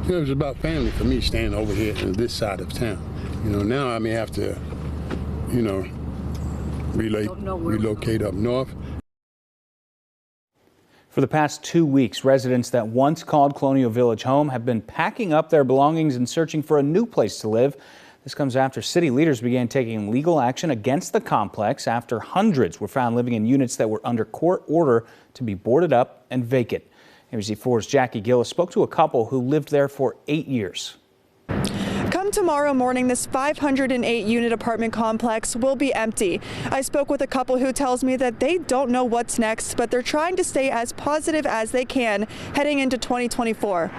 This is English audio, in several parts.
It was about family for me staying over here on this side of town. Now I may have to, relocate up north. For the past 2 weeks, residents that once called Colonial Village home have been packing up their belongings and searching for a new place to live. This comes after city leaders began taking legal action against the complex after hundreds were found living in units that were under court order to be boarded up and vacant. ABC4's Jackie Gillis spoke to a couple who lived there for 8 years. Come tomorrow morning, this 508-unit apartment complex will be empty. I spoke with a couple who tells me that they don't know what's next, but they're trying to stay as positive as they can heading into 2024.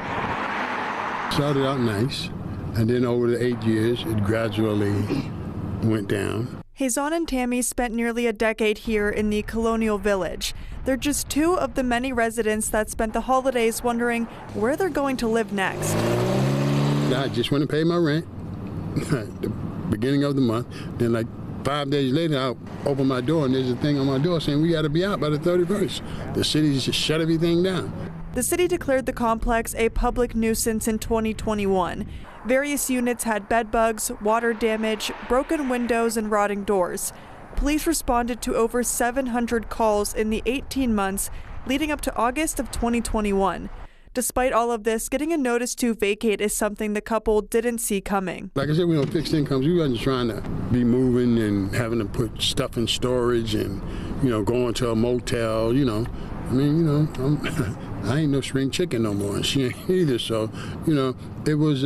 Started out nice, and then over the 8 years, it gradually went down. Hazan and Tammy spent nearly a decade here in the Colonial Village. They're just two of the many residents that spent the holidays wondering where they're going to live next. I just went and paid my rent at the beginning of the month. Then like 5 days later, I opened my door and there's a thing on my door saying we got to be out by the 31st. The city just shut everything down. The city declared the complex a public nuisance in 2021. Various units had bed bugs, water damage, broken windows, and rotting doors. Police responded to over 700 calls in the 18 months leading up to August of 2021. Despite all of this, getting a notice to vacate is something the couple didn't see coming. Like I said, fixed incomes, we wasn't trying to be moving and having to put stuff in storage and, going to a motel, I ain't no spring chicken no more, and she ain't either. So, it was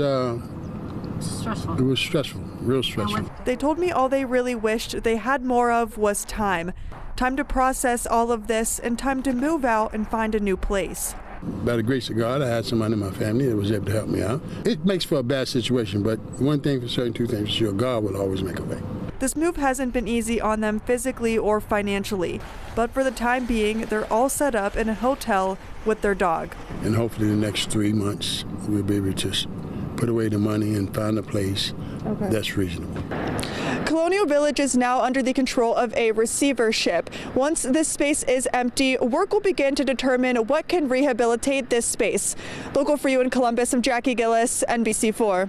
stressful. It was stressful, real stressful. They told me all they really wished they had more of was time. Time to process all of this and time to move out and find a new place. By the grace of God, I had somebody in my family that was able to help me out. It makes for a bad situation, but one thing for certain, two things for sure, God will always make a way. This move hasn't been easy on them physically or financially, but for the time being, they're all set up in a hotel with their dog. And hopefully the next 3 months, we'll be able to just put away the money and find a place that's reasonable. Colonial Village is now under the control of a receivership. Once this space is empty, work will begin to determine what can rehabilitate this space. Local for you in Columbus, I'm Jackie Gillis, NBC4.